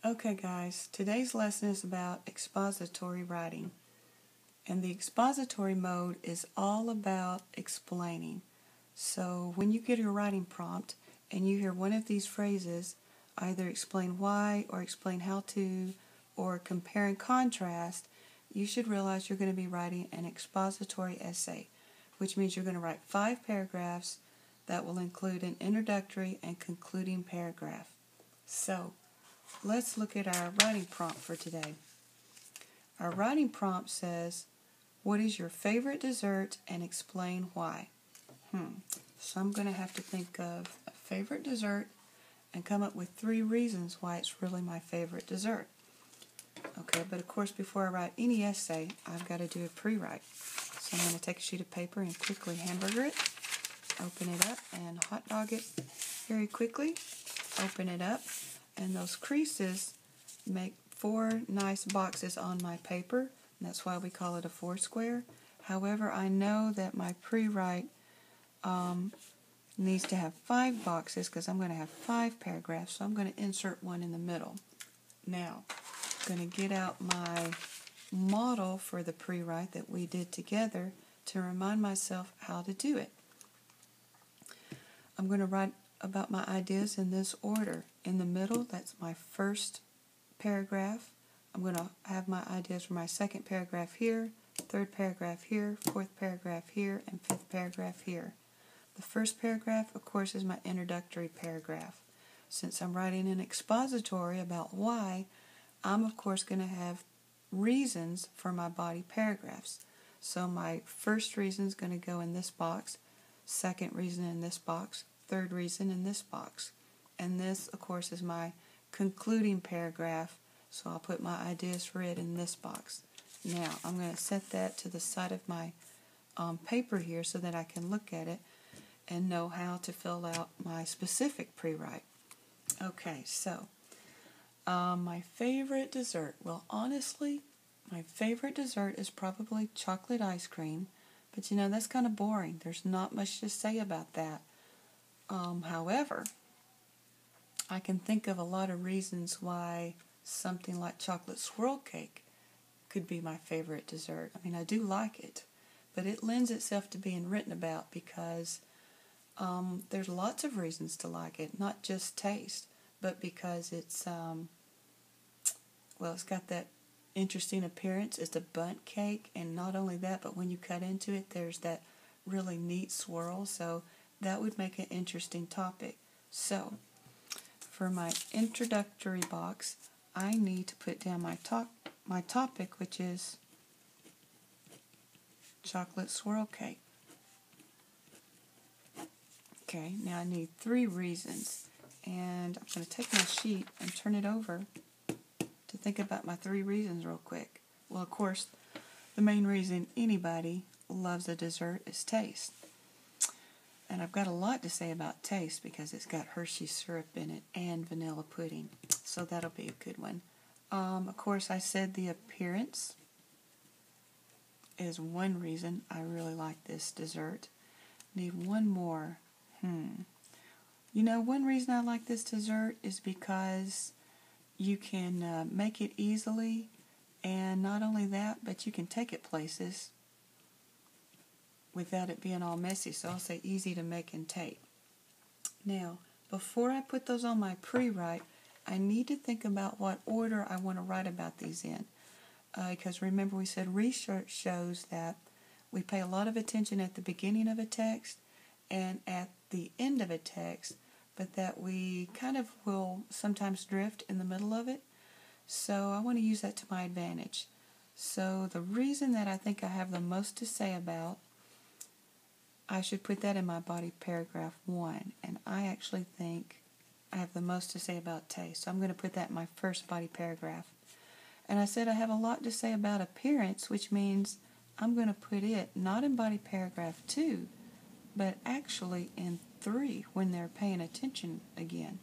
Okay guys, today's lesson is about expository writing. And the expository mode is all about explaining. So when you get a writing prompt and you hear one of these phrases, either explain why or explain how to or compare and contrast, you should realize you're going to be writing an expository essay, which means you're going to write 5 paragraphs that will include an introductory and concluding paragraph. So, let's look at our writing prompt for today. Our writing prompt says, what is your favorite dessert and explain why? So I'm going to have to think of a favorite dessert and come up with 3 reasons why it's really my favorite dessert. Okay, but of course before I write any essay, I've got to do a pre-write. So I'm going to take a sheet of paper and quickly hamburger it, open it up and hot dog it very quickly, open it up, and those creases make 4 nice boxes on my paper, and that's why we call it a 4 square. However, I know that my pre-write needs to have 5 boxes because I'm going to have 5 paragraphs, so I'm going to insert one in the middle. Now, I'm going to get out my model for the pre-write that we did together to remind myself how to do it. I'm going to write about my ideas in this order. In the middle, that's my first paragraph. I'm going to have my ideas for my second paragraph here, third paragraph here, fourth paragraph here, and fifth paragraph here. The first paragraph, of course, is my introductory paragraph. Since I'm writing an expository about why, I'm of course going to have reasons for my body paragraphs. So my first reason is going to go in this box, second reason in this box, third reason in this box. And this, of course, is my concluding paragraph, so I'll put my ideas for it in this box. Now, I'm going to set that to the side of my paper here so that I can look at it and know how to fill out my specific pre-write. Okay, so my favorite dessert. Well, honestly, my favorite dessert is probably chocolate ice cream, but you know, that's kind of boring. There's not much to say about that. However, I can think of a lot of reasons why something like chocolate swirl cake could be my favorite dessert. I mean, I do like it, but it lends itself to being written about because there's lots of reasons to like it, not just taste, but because it's, it's got that interesting appearance. It's a bundt cake, and not only that, but when you cut into it, there's that really neat swirl, so that would make an interesting topic. So, for my introductory box, I need to put down my topic, which is chocolate swirl cake. Okay, now I need 3 reasons, and I'm going to take my sheet and turn it over to think about my 3 reasons real quick. Well, of course, the main reason anybody loves a dessert is taste. And I've got a lot to say about taste because it's got Hershey syrup in it and vanilla pudding. So that'll be a good one. Of course, I said the appearance is one reason I really like this dessert. Need one more. You know, one reason I like this dessert is because you can make it easily, and not only that, but you can take it places without it being all messy, so I'll say easy to make and take. Now, before I put those on my pre-write, I need to think about what order I want to write about these in. Because remember we said research shows that we pay a lot of attention at the beginning of a text and at the end of a text, but that we kind of will sometimes drift in the middle of it. So I want to use that to my advantage. So the reason that I think I have the most to say about, I should put that in my body paragraph 1, and I actually think I have the most to say about taste, so I'm going to put that in my first body paragraph. And I said I have a lot to say about appearance, which means I'm going to put it not in body paragraph 2, but actually in 3 when they're paying attention again,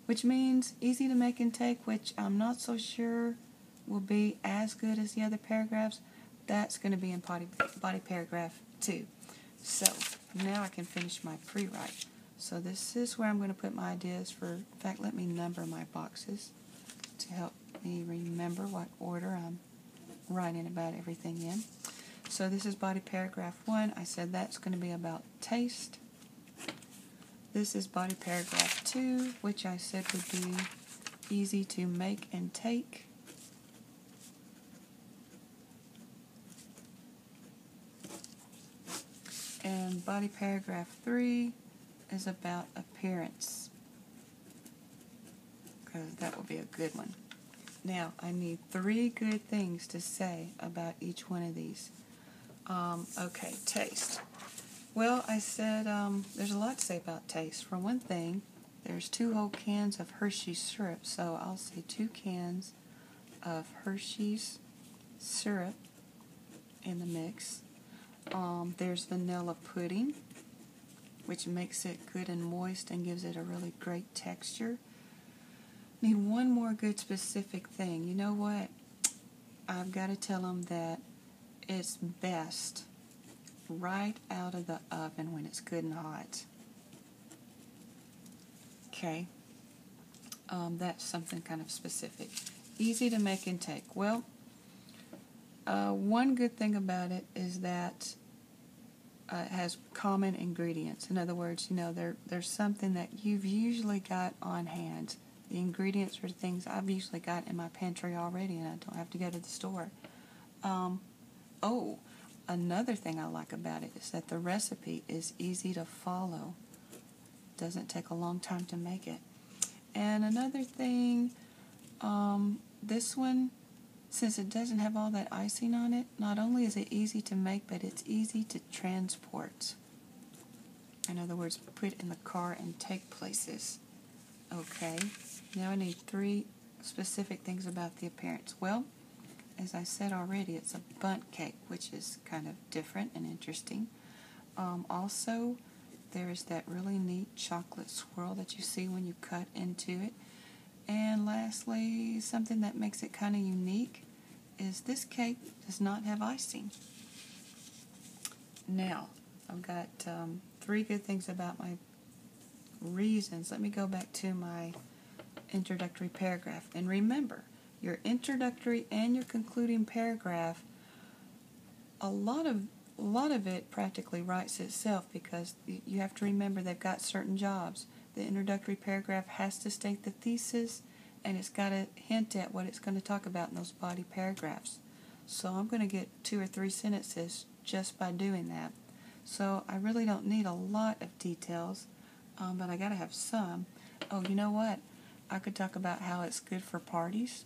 which means easy to make and take, which I'm not so sure will be as good as the other paragraphs. That's going to be in body paragraph 2. So, now I can finish my pre-write. So this is where I'm going to put my ideas for, in fact, let me number my boxes to help me remember what order I'm writing about everything in. So this is body paragraph 1. I said that's going to be about taste. This is body paragraph 2, which I said would be easy to make and take. And body paragraph 3 is about appearance, because that will be a good one. Now, I need 3 good things to say about each one of these. Okay, taste. Well, I said there's a lot to say about taste. For one thing, there's 2 whole cans of Hershey's syrup, so I'll say 2 cans of Hershey's syrup in the mix. There's vanilla pudding, which makes it good and moist and gives it a really great texture. Need one more good specific thing. You know what? I've got to tell them that it's best right out of the oven when it's good and hot. Okay. That's something kind of specific. Easy to make and take. Well, one good thing about it is that it has common ingredients. In other words, you know, there's something that you've usually got on hand. The ingredients are things I've usually got in my pantry already, and I don't have to go to the store. Another thing I like about it is that the recipe is easy to follow. Doesn't take a long time to make it. And another thing, this one, since it doesn't have all that icing on it, not only is it easy to make, but it's easy to transport. In other words, put in the car and take places. Okay, now I need 3 specific things about the appearance. Well, as I said already, it's a bundt cake, which is kind of different and interesting. Also, there's that really neat chocolate swirl that you see when you cut into it. And lastly, something that makes it kind of unique is this cake does not have icing. Now, I've got 3 good things about my reasons. Let me go back to my introductory paragraph. And remember, your introductory and your concluding paragraph, a lot of it practically writes itself, because you have to remember they've got certain jobs. The introductory paragraph has to state the thesis, and it's got to hint at what it's going to talk about in those body paragraphs. So I'm going to get 2 or 3 sentences just by doing that. So I really don't need a lot of details, but I got to have some. Oh, you know what? I could talk about how it's good for parties,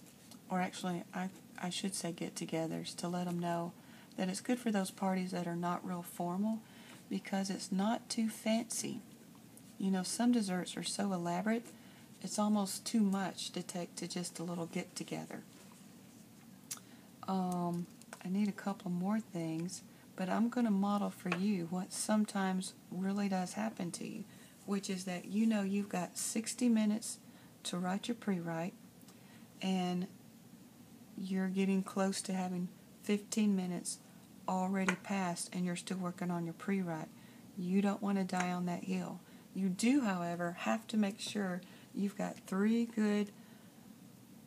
or actually I should say get-togethers, to let them know that it's good for those parties that are not real formal, because it's not too fancy. You know, some desserts are so elaborate, it's almost too much to take to just a little get-together. I need a couple more things, but I'm going to model for you what sometimes really does happen to you, which is that you know you've got 60 minutes to write your pre-write, and you're getting close to having 15 minutes already passed, and you're still working on your pre-write. You don't want to die on that hill. You do, however, have to make sure you've got 3 good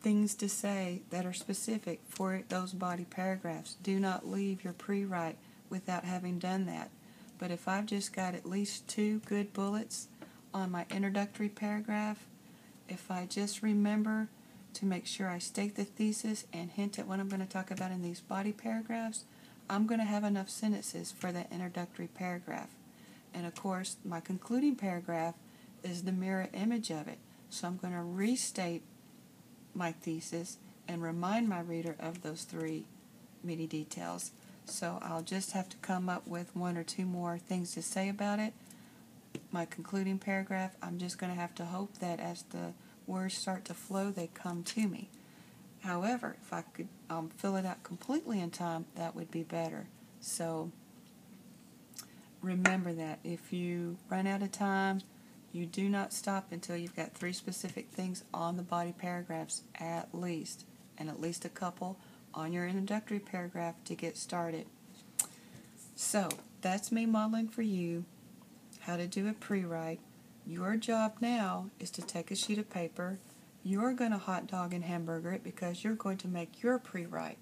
things to say that are specific for those body paragraphs. Do not leave your pre-write without having done that. But if I've just got at least 2 good bullets on my introductory paragraph, if I just remember to make sure I state the thesis and hint at what I'm going to talk about in these body paragraphs, I'm going to have enough sentences for that introductory paragraph. And of course, my concluding paragraph is the mirror image of it. So I'm going to restate my thesis and remind my reader of those 3 mini details. So I'll just have to come up with 1 or 2 more things to say about it. My concluding paragraph, I'm just going to have to hope that as the words start to flow, they come to me. However, if I could fill it out completely in time, that would be better. So remember that if you run out of time, you do not stop until you've got 3 specific things on the body paragraphs at least, and at least a couple on your introductory paragraph to get started. So that's me modeling for you how to do a pre-write. Your job now is to take a sheet of paper You're going to hot dog and hamburger it because you're going to make your pre-write.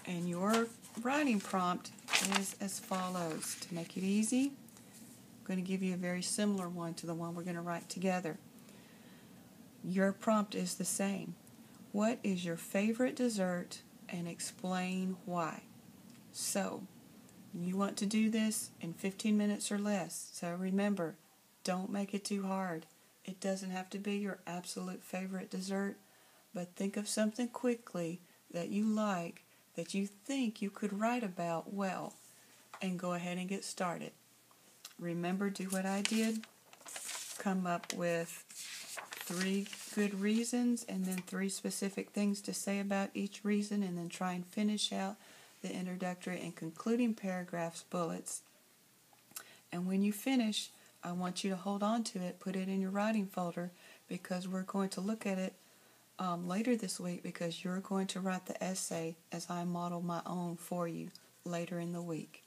And your writing prompt is as follows. To make it easy, I'm going to give you a very similar one to the one we're going to write together. Your prompt is the same. What is your favorite dessert and explain why? So, you want to do this in 15 minutes or less. So remember, don't make it too hard. It doesn't have to be your absolute favorite dessert, but think of something quickly that you like, that you think you could write about well, and go ahead and get started. Remember, do what I did. Come up with 3 good reasons and then 3 specific things to say about each reason, and then try and finish out the introductory and concluding paragraphs bullets. And when you finish, I want you to hold on to it, put it in your writing folder, because we're going to look at it later this week, because you're going to write the essay as I model my own for you later in the week.